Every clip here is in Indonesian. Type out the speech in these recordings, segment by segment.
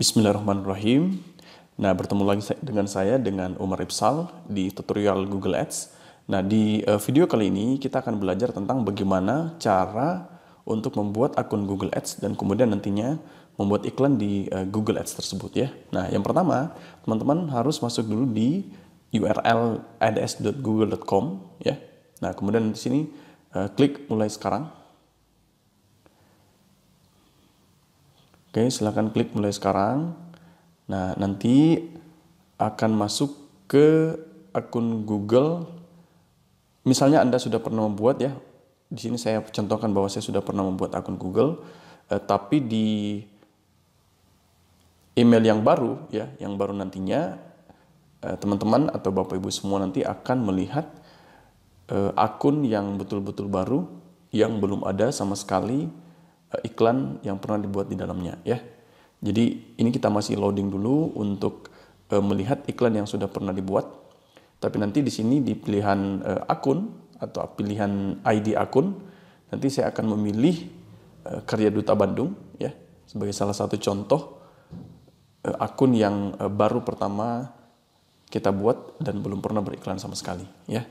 Bismillahirrahmanirrahim. Nah, bertemu lagi dengan Umar Ipsal di tutorial Google Ads. Nah, di video kali ini kita akan belajar tentang bagaimana cara untuk membuat akun Google Ads dan kemudian nantinya membuat iklan di Google Ads tersebut ya. Nah, yang pertama, teman-teman harus masuk dulu di URL ads.google.com ya. Nah, kemudian di sini klik mulai sekarang. Oke, silakan klik mulai sekarang. Nah, nanti akan masuk ke akun Google. Misalnya Anda sudah pernah membuat ya. Di sini saya contohkan bahwa saya sudah pernah membuat akun Google, tapi di email yang baru ya, yang baru nantinya teman-teman atau Bapak Ibu semua nanti akan melihat akun yang betul-betul baru yang belum ada sama sekali iklan yang pernah dibuat di dalamnya ya. Jadi ini kita masih loading dulu untuk melihat iklan yang sudah pernah dibuat. Tapi nanti di sini di pilihan akun atau pilihan ID akun, nanti saya akan memilih Karya Duta Bandung ya sebagai salah satu contoh akun yang baru pertama kita buat dan belum pernah beriklan sama sekali ya.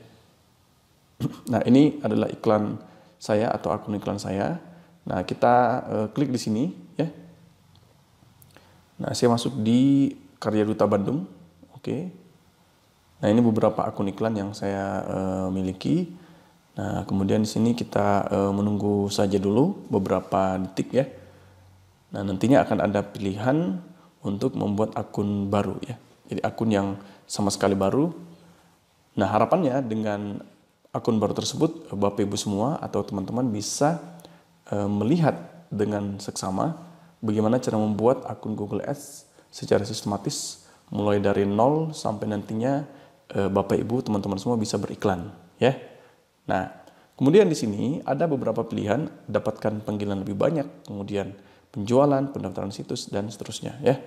Nah, ini adalah iklan saya atau akun iklan saya. Nah, kita klik di sini ya. Nah, saya masuk di Karya Duta Bandung. Oke. Nah, ini beberapa akun iklan yang saya miliki. Nah, kemudian di sini kita menunggu saja dulu beberapa detik ya. Nah, nantinya akan ada pilihan untuk membuat akun baru ya. Jadi akun yang sama sekali baru. Nah, harapannya dengan akun baru tersebut Bapak Ibu semua atau teman-teman bisa melihat dengan seksama bagaimana cara membuat akun Google Ads secara sistematis mulai dari nol sampai nantinya Bapak Ibu teman-teman semua bisa beriklan ya. Nah, kemudian di sini ada beberapa pilihan, dapatkan panggilan lebih banyak, kemudian penjualan, pendaftaran situs dan seterusnya ya.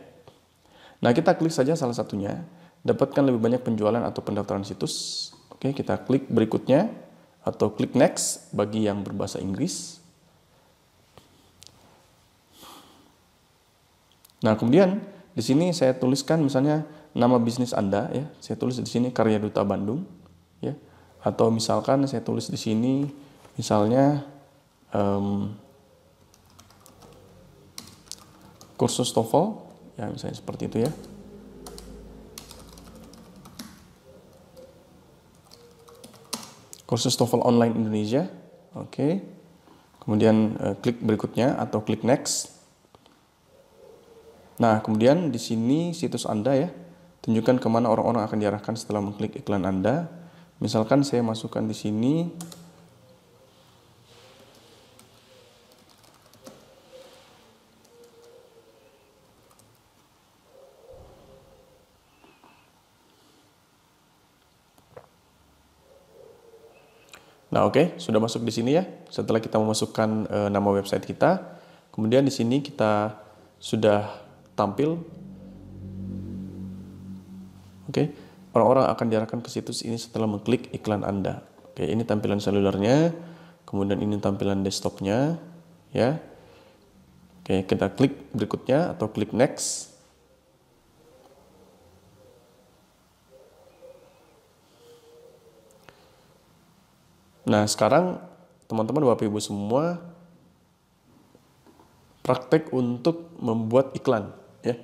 Nah, kita klik saja salah satunya, dapatkan lebih banyak penjualan atau pendaftaran situs. Oke, kita klik berikutnya atau klik next bagi yang berbahasa Inggris. Nah, kemudian di sini saya tuliskan misalnya nama bisnis Anda ya. Saya tulis di sini Karya Duta Bandung ya. Atau misalkan saya tulis di sini misalnya kursus TOEFL ya, misalnya seperti itu ya. Kursus TOEFL online Indonesia. Oke. Kemudian klik berikutnya atau klik next. Nah, kemudian di sini situs Anda ya, tunjukkan kemana orang-orang akan diarahkan setelah mengklik iklan Anda. Misalkan saya masukkan di sini. Nah, oke, sudah masuk di sini ya. Setelah kita memasukkan nama website kita, kemudian di sini kita sudah tampil. Oke, orang-orang akan diarahkan ke situs ini setelah mengklik iklan Anda. Oke, ini tampilan selulernya, kemudian ini tampilan desktopnya, ya. Oke, kita klik berikutnya atau klik next. Nah, sekarang teman-teman Bapak Ibu semua praktek untuk membuat iklan, ya.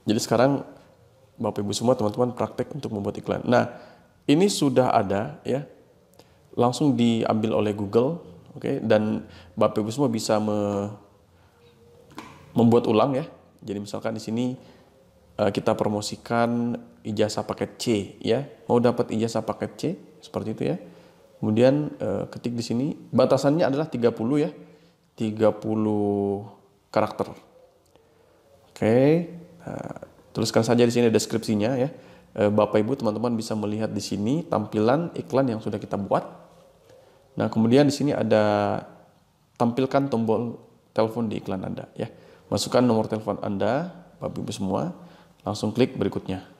Jadi sekarang Bapak Ibu semua teman-teman praktek untuk membuat iklan. Nah, ini sudah ada ya, langsung diambil oleh Google, oke, dan Bapak Ibu semua bisa membuat ulang ya. Jadi misalkan di sini kita promosikan ijazah paket C ya, mau dapat ijazah paket C seperti itu ya. Kemudian ketik di sini batasannya adalah 30 ya, 30 karakter. Oke. Nah, tuliskan saja di sini deskripsinya ya. Bapak Ibu teman-teman bisa melihat di sini tampilan iklan yang sudah kita buat. Nah, kemudian di sini ada tampilkan tombol telepon di iklan Anda ya. Masukkan nomor telepon Anda, Bapak Ibu semua, langsung klik berikutnya.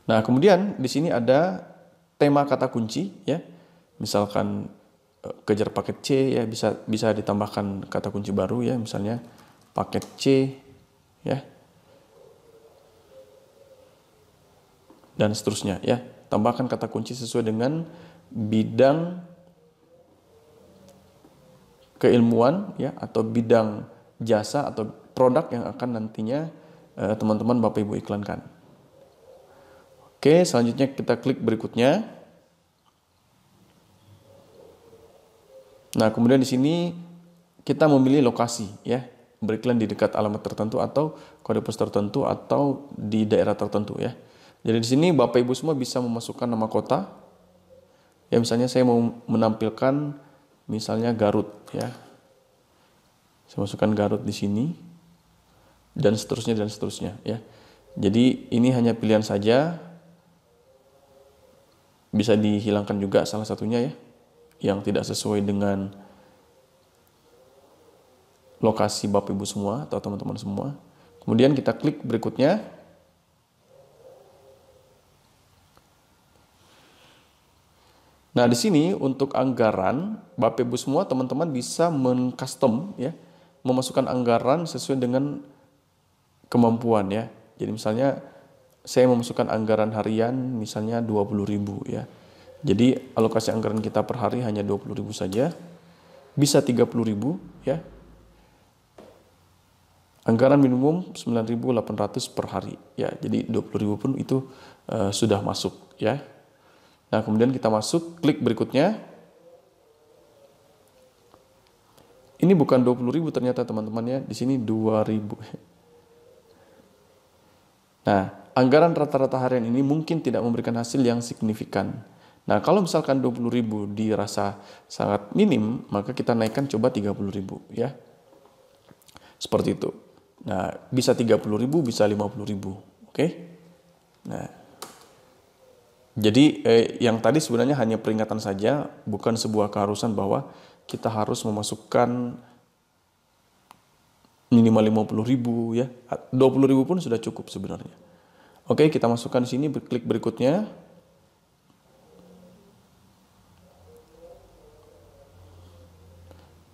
Nah, kemudian di sini ada tema kata kunci ya. Misalkan kejar paket C ya, bisa ditambahkan kata kunci baru ya, misalnya paket C ya, dan seterusnya ya. Tambahkan kata kunci sesuai dengan bidang keilmuan ya, atau bidang jasa atau produk yang akan nantinya teman-teman Bapak Ibu iklankan. Oke, selanjutnya kita klik berikutnya. Nah, kemudian di sini kita memilih lokasi ya, beriklan di dekat alamat tertentu atau kode pos tertentu atau di daerah tertentu ya. Jadi di sini Bapak Ibu semua bisa memasukkan nama kota. Ya, misalnya saya mau menampilkan misalnya Garut ya. Saya masukkan Garut di sini dan seterusnya ya. Jadi ini hanya pilihan saja. Bisa dihilangkan juga salah satunya ya, yang tidak sesuai dengan lokasi Bapak Ibu semua atau teman-teman semua. Kemudian kita klik berikutnya. Nah, di sini untuk anggaran Bapak Ibu semua teman-teman bisa men-custom ya, memasukkan anggaran sesuai dengan kemampuan ya. Jadi misalnya saya memasukkan anggaran harian misalnya 20.000 ya. Jadi alokasi anggaran kita per hari hanya 20.000 saja. Bisa 30.000 ya. Anggaran minimum 9.800 per hari ya. Jadi 20.000 pun itu sudah masuk ya. Nah, kemudian kita masuk, klik berikutnya. Ini bukan 20.000 ternyata teman-teman ya. Di sini 2.000. Nah, anggaran rata-rata harian ini mungkin tidak memberikan hasil yang signifikan. Nah, kalau misalkan 20.000 dirasa sangat minim, maka kita naikkan coba 30.000 ya. Seperti itu. Nah, bisa 30.000, bisa 50.000. Oke. Nah, jadi yang tadi sebenarnya hanya peringatan saja, bukan sebuah keharusan bahwa kita harus memasukkan minimal 50.000 ya. 20.000 pun sudah cukup sebenarnya. Oke, kita masukkan di sini, klik berikutnya.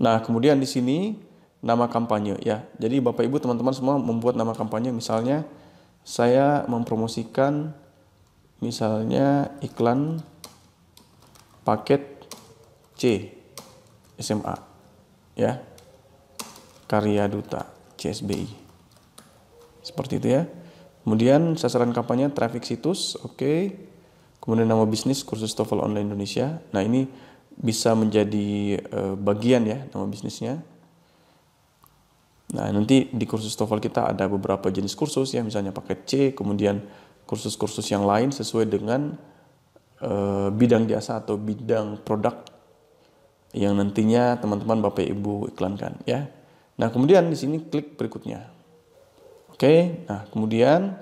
Nah, kemudian di sini nama kampanye ya. Jadi Bapak Ibu teman-teman semua membuat nama kampanye, misalnya saya mempromosikan misalnya iklan paket C SMA ya. Karya Duta CSBI. Seperti itu ya. Kemudian sasaran kampanye traffic situs, oke. Kemudian nama bisnis kursus TOEFL online Indonesia. Nah, ini bisa menjadi bagian ya nama bisnisnya. Nah, nanti di kursus TOEFL kita ada beberapa jenis kursus ya, misalnya paket C, kemudian kursus-kursus yang lain sesuai dengan bidang jasa atau bidang produk yang nantinya teman-teman Bapak Ibu iklankan ya. Nah, kemudian di sini klik berikutnya. Oke, nah kemudian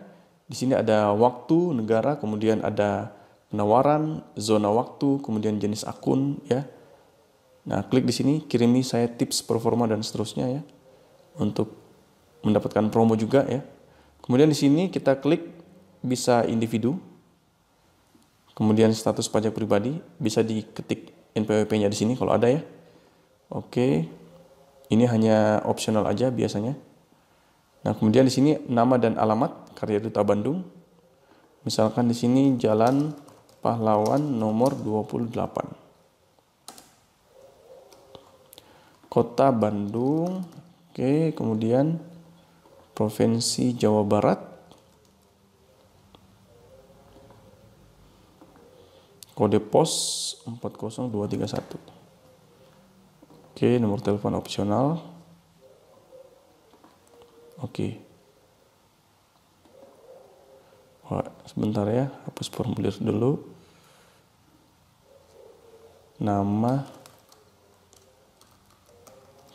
di sini ada waktu, negara, kemudian ada penawaran, zona waktu, kemudian jenis akun ya. Nah, klik di sini, kirimi saya tips performa dan seterusnya ya, untuk mendapatkan promo juga ya. Kemudian di sini kita klik bisa individu. Kemudian status pajak pribadi, bisa diketik NPWP-nya di sini kalau ada ya. Oke. Ini hanya opsional aja biasanya. Nah, kemudian di sini nama dan alamat Karya Duta Bandung. Misalkan di sini Jalan Pahlawan nomor 28. Kota Bandung. Oke, kemudian Provinsi Jawa Barat. Kode pos 40231. Oke, nomor telepon opsional. Oke. Wah, sebentar ya, hapus formulir dulu. Nama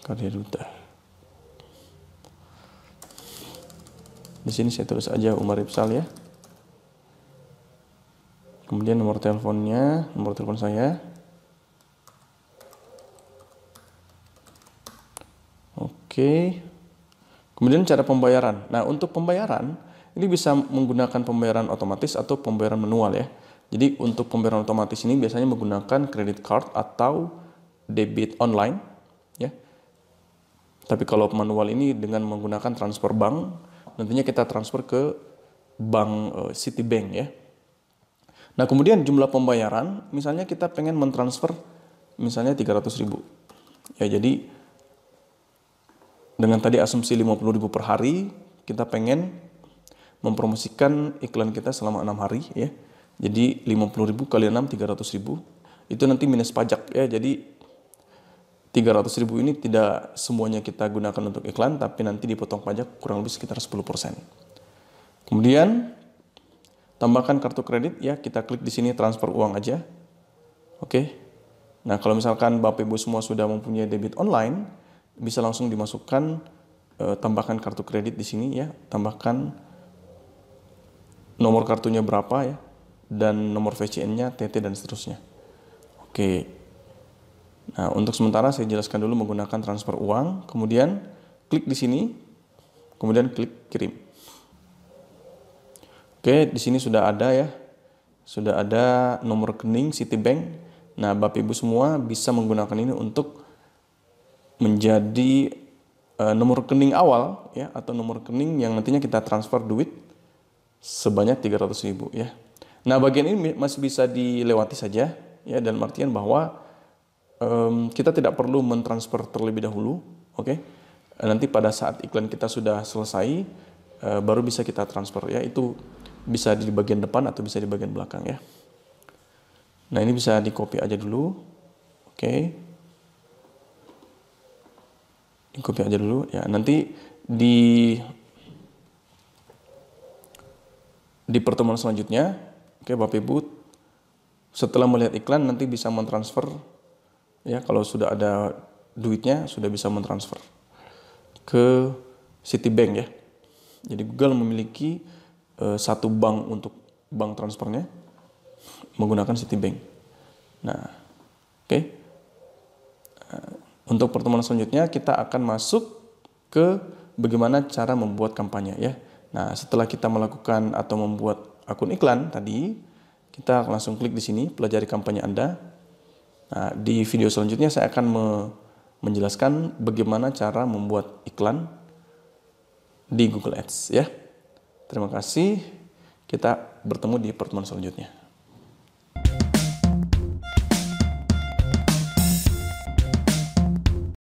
Karya Duta. Di sini saya tulis aja Umar Ipsal ya. Kemudian nomor teleponnya, nomor telepon saya. Oke. Kemudian cara pembayaran. Nah, untuk pembayaran ini bisa menggunakan pembayaran otomatis atau pembayaran manual ya. Jadi untuk pembayaran otomatis ini biasanya menggunakan credit card atau debit online, ya. Tapi kalau manual ini dengan menggunakan transfer bank, nantinya kita transfer ke bank Citibank, ya. Nah, kemudian jumlah pembayaran, misalnya kita pengen mentransfer misalnya 300.000. Ya, jadi dengan tadi asumsi 50.000 per hari, kita pengen mempromosikan iklan kita selama 6 hari, ya. Jadi 50.000 kali 6, 300.000. Itu nanti minus pajak, ya. Jadi 300.000 ini tidak semuanya kita gunakan untuk iklan, tapi nanti dipotong pajak kurang lebih sekitar 10%. Kemudian tambahkan kartu kredit, ya, kita klik di sini transfer uang aja. Oke. Nah, kalau misalkan Bapak Ibu semua sudah mempunyai debit online, bisa langsung dimasukkan, tambahkan kartu kredit di sini, ya, tambahkan nomor kartunya berapa, ya, dan nomor VCN-nya, TT, dan seterusnya. Oke. Nah, untuk sementara saya jelaskan dulu menggunakan transfer uang, kemudian klik di sini, kemudian klik kirim. Oke, di sini sudah ada, ya. Sudah ada nomor rekening Citibank. Nah, Bapak Ibu semua bisa menggunakan ini untuk menjadi nomor rekening awal, ya, atau nomor rekening yang nantinya kita transfer duit sebanyak 300.000, ya. Nah, bagian ini masih bisa dilewati saja, ya, dalam artian bahwa kita tidak perlu mentransfer terlebih dahulu, oke. Nanti pada saat iklan kita sudah selesai, baru bisa kita transfer, ya. Itu bisa di bagian depan atau bisa di bagian belakang, ya. Nah, ini bisa di copy aja dulu, oke. Di copy aja dulu, ya. Nanti di pertemuan selanjutnya, oke, Bapak Ibu setelah melihat iklan nanti bisa mentransfer, ya, kalau sudah ada duitnya sudah bisa mentransfer ke Citibank, ya. Jadi Google memiliki satu bank untuk bank transfernya menggunakan Citibank. Nah, oke. Untuk pertemuan selanjutnya kita akan masuk ke bagaimana cara membuat kampanye, ya. Nah, setelah kita melakukan atau membuat akun iklan tadi, kita langsung klik di sini, pelajari kampanye Anda. Nah, di video selanjutnya saya akan menjelaskan bagaimana cara membuat iklan di Google Ads, ya. Terima kasih. Kita bertemu di pertemuan selanjutnya.